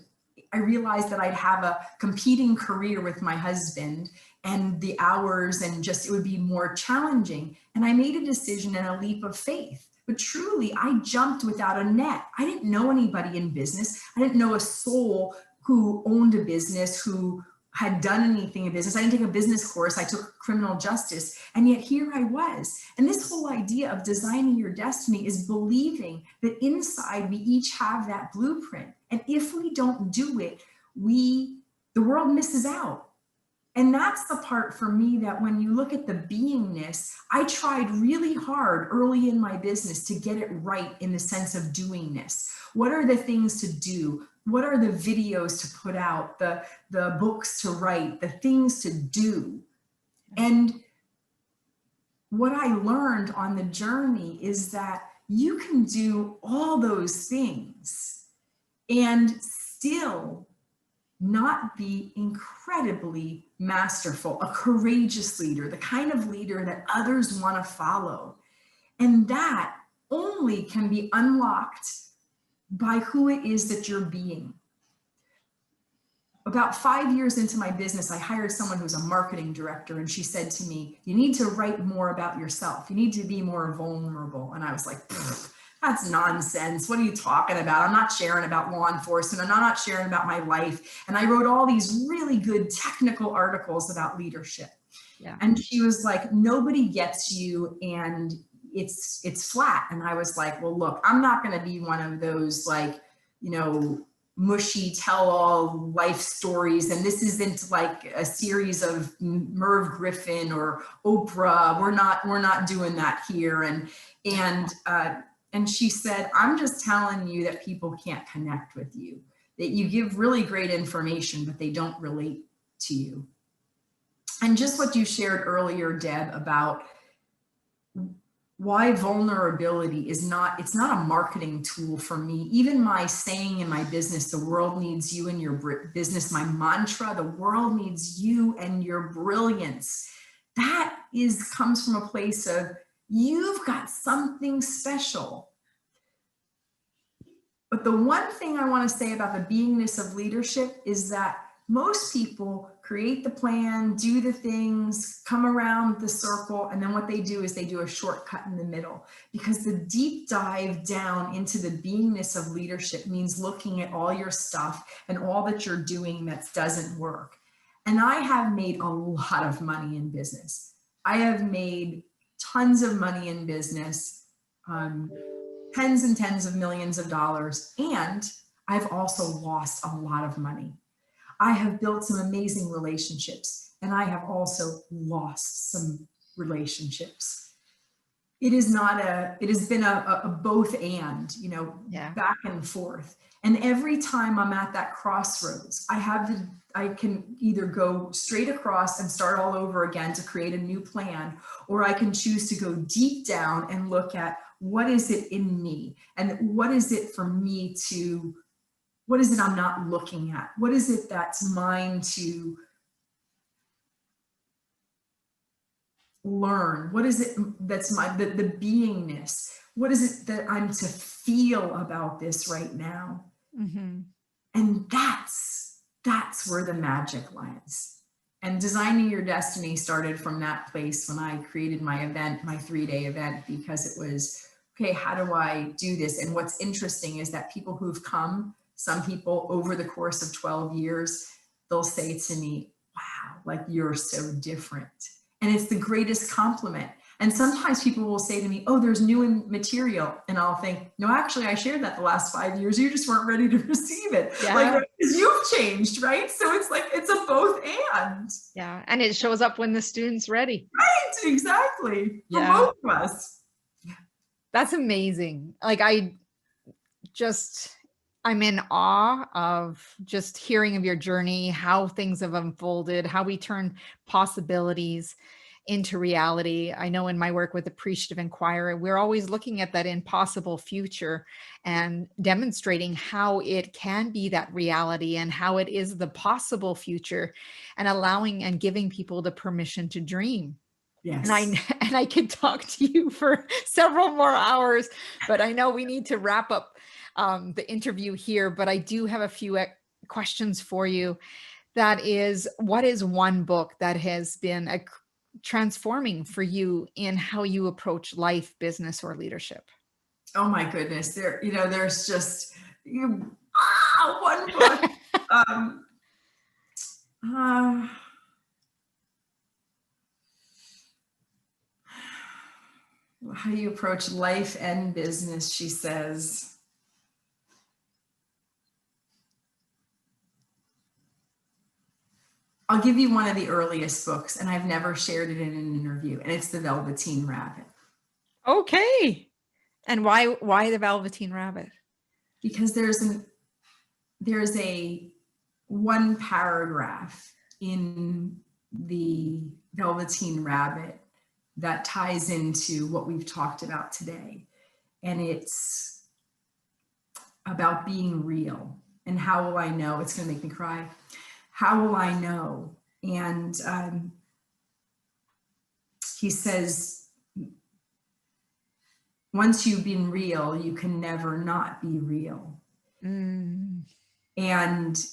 I realized that I'd have a competing career with my husband and the hours, and just it would be more challenging. And I made a decision and a leap of faith. But truly, I jumped without a net. I didn't know anybody in business. I didn't know a soul who owned a business, who had done anything in business. I didn't take a business course. I took criminal justice. And yet here I was. And this whole idea of designing your destiny is believing that inside we each have that blueprint. And if we don't do it, the world misses out. And that's the part for me that when you look at the beingness, I tried really hard early in my business to get it right in the sense of doingness. What are the things to do? What are the videos to put out, the books to write, the things to do? And what I learned on the journey is that you can do all those things and still not be incredibly masterful, a courageous leader, the kind of leader that others want to follow. And that only can be unlocked by who it is that you're being. About 5 years into my business, I hired someone who's a marketing director, and she said to me, you need to write more about yourself. You need to be more vulnerable. And I was like, that's nonsense. What are you talking about? I'm not sharing about law enforcement. I'm not sharing about my life. And I wrote all these really good technical articles about leadership. Yeah. And she was like, nobody gets you, and it's flat. And I was like, well, look, I'm not going to be one of those mushy tell-all life stories. And this isn't like a series of Merv Griffin or Oprah. We're not doing that here. And she said, I'm just telling you that people can't connect with you, that you give really great information, but they don't relate to you. And just what you shared earlier, Deb, about why vulnerability it's not a marketing tool for me. Even my saying in my business, the world needs you and your business, my mantra, the world needs you and your brilliance. That comes from a place of, you've got something special. But the one thing I want to say about the beingness of leadership is that most people create the plan, do the things, come around the circle, and then what they do is they do a shortcut in the middle. Because the deep dive down into the beingness of leadership means looking at all your stuff and all that you're doing that doesn't work. And I have made a lot of money in business. I have made tons of money in business, tens and tens of millions of dollars. And I've also lost a lot of money. I have built some amazing relationships, and I have also lost some relationships. It has been a both and, back and forth. And every time I'm at that crossroads, I can either go straight across and start all over again to create a new plan, or I can choose to go deep down and look at what is it in me, and what is it for me to, what is it I'm not looking at? What is it that's mine to learn? What is it that's the beingness? What is it that I'm to feel about this right now? Mm-hmm. And that's where the magic lies. And designing your destiny started from that place when I created my event, my 3-day event, because it was, okay, how do I do this? And what's interesting is that people who've come, some people over the course of 12 years, they'll say to me, wow, like you're so different. And it's the greatest compliment. And sometimes people will say to me, oh, there's new material. And I'll think, no, actually, I shared that the last 5 years. You just weren't ready to receive it. Yeah. Like, because you've changed, right? So it's like, it's a both and. Yeah. And it shows up when the student's ready. Right, exactly. Yeah. For both of us. That's amazing. Like I'm in awe of just hearing of your journey, how things have unfolded, how we turn possibilities into reality. I know in my work with Appreciative Inquirer, we're always looking at that impossible future and demonstrating how it can be that reality and how it is the possible future, and allowing and giving people the permission to dream. Yes. And I could talk to you for several more hours, but I know we need to wrap up the interview here. But I do have a few questions for you. That is, what is one book that has been transforming for you in how you approach life, business, or leadership? Oh my goodness, there's just one book. How do you approach life and business, she says. I'll give you one of the earliest books, and I've never shared it in an interview, and it's The Velveteen Rabbit. Okay. And why The Velveteen Rabbit? Because there's a one paragraph in the Velveteen Rabbit that ties into what we've talked about today. And it's about being real. And how will I know? It's going to make me cry. How will I know? And he says, once you've been real, you can never not be real. Mm. And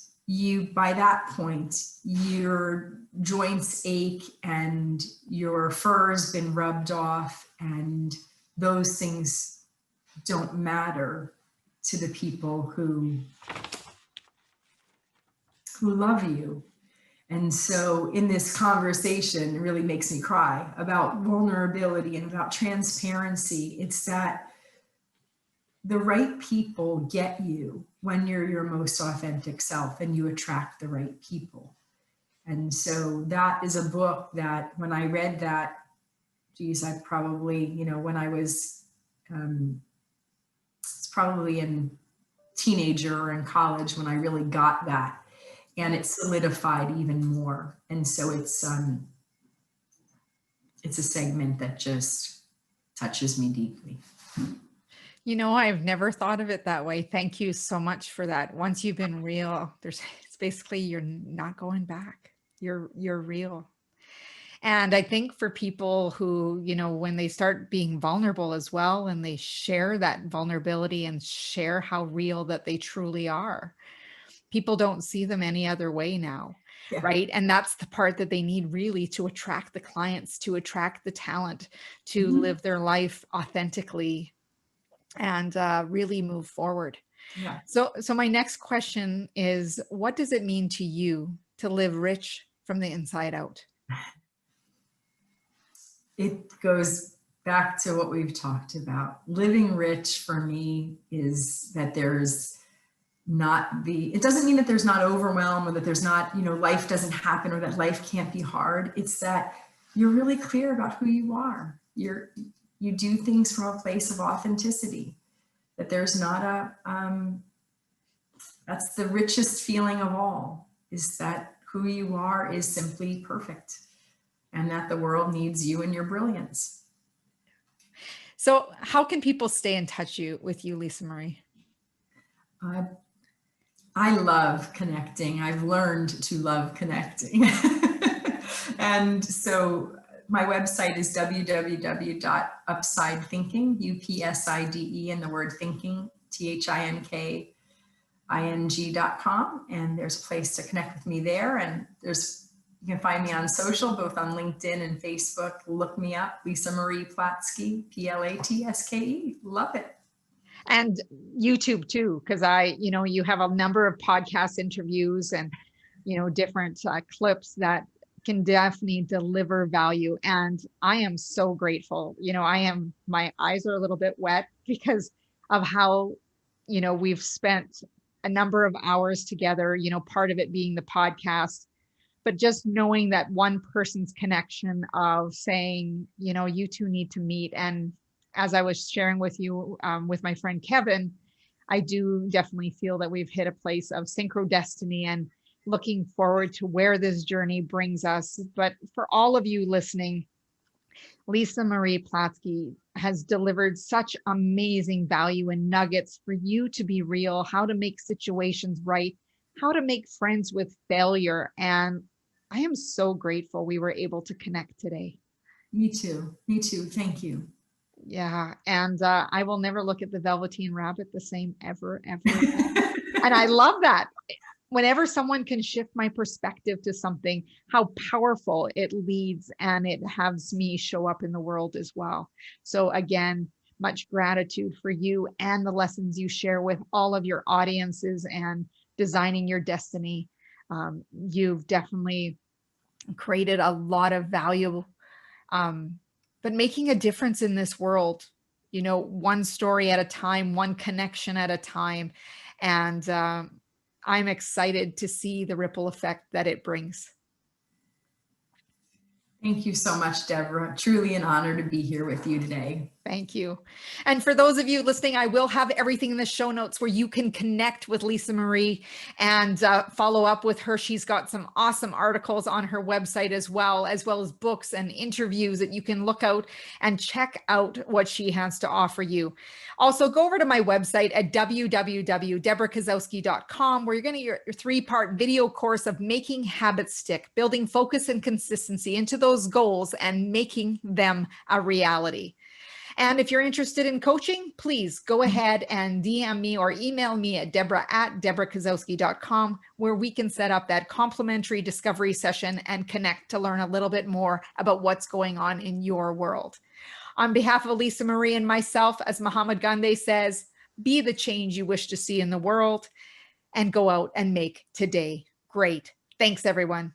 by that point, your joints ache and your fur's been rubbed off, and those things don't matter to the people who love you. And so in this conversation, it really makes me cry about vulnerability and about transparency. It's that the right people get you when you're your most authentic self, and you attract the right people. And so that is a book that when I read that, geez, I probably, when I was, it's probably in teenager or in college when I really got that. And it solidified even more. And so it's a segment that just touches me deeply. I've never thought of it that way. Thank you so much for that. Once you've been real, it's basically, you're not going back. You're real. And I think for people who, when they start being vulnerable as well, and they share that vulnerability and share how real that they truly are, people don't see them any other way now. Yeah. Right. And that's the part that they need really to attract the clients, to attract the talent, to live their life authentically and really move forward. Yeah. So my next question is, what does it mean to you to live rich from the inside out? It goes back to what we've talked about. Living rich for me is that there's it doesn't mean that there's not overwhelm or that there's not, life doesn't happen or that life can't be hard. It's that you're really clear about who you are. You do things from a place of authenticity, that there's not that's the richest feeling of all, is that who you are is simply perfect, and that the world needs you and your brilliance. So how can people stay in touch with you, Lisa Marie? I love connecting. I've learned to love connecting. And so my website is www.upsidethinking, UPSIDE, and the word thinking, THINK, ing.com, and there's a place to connect with me there. And you can find me on social, both on LinkedIn and Facebook. Look me up, Lisa Marie Platske, Platske. Love it. And YouTube too, because you have a number of podcast interviews and, different clips that can definitely deliver value. And I am so grateful. My eyes are a little bit wet because of how, we've spent a number of hours together, part of it being the podcast, but just knowing that one person's connection of saying, you two need to meet. And as I was sharing with you, with my friend Kevin, I do definitely feel that we've hit a place of synchrodestiny and looking forward to where this journey brings us. But for all of you listening, Lisa Marie Platske has delivered such amazing value and nuggets for you to be real, how to make situations right, how to make friends with failure. And I am so grateful we were able to connect today. Me too. Me too. Thank you. Yeah. And I will never look at the Velveteen Rabbit the same ever again. And I love that. Whenever someone can shift my perspective to something, how powerful it leads, and it has me show up in the world as well. So again, much gratitude for you and the lessons you share with all of your audiences and designing your destiny. You've definitely created a lot of value, but making a difference in this world, one story at a time, one connection at a time. And I'm excited to see the ripple effect that it brings. Thank you so much, Deborah. Truly an honor to be here with you today. Thank you. And for those of you listening, I will have everything in the show notes where you can connect with Lisa Marie and follow up with her. She's got some awesome articles on her website as well as books and interviews that you can look out and check out what she has to offer you. Also, go over to my website at www.debrakasowski.com, where you're going to get your 3-part video course of making habits stick, building focus and consistency into those goals and making them a reality. And if you're interested in coaching, please go ahead and DM me or email me at debra@debrakasowski.com, where we can set up that complimentary discovery session and connect to learn a little bit more about what's going on in your world. On behalf of Lisa Marie and myself, as Muhammad Gandhi says, be the change you wish to see in the world and go out and make today great. Thanks, everyone.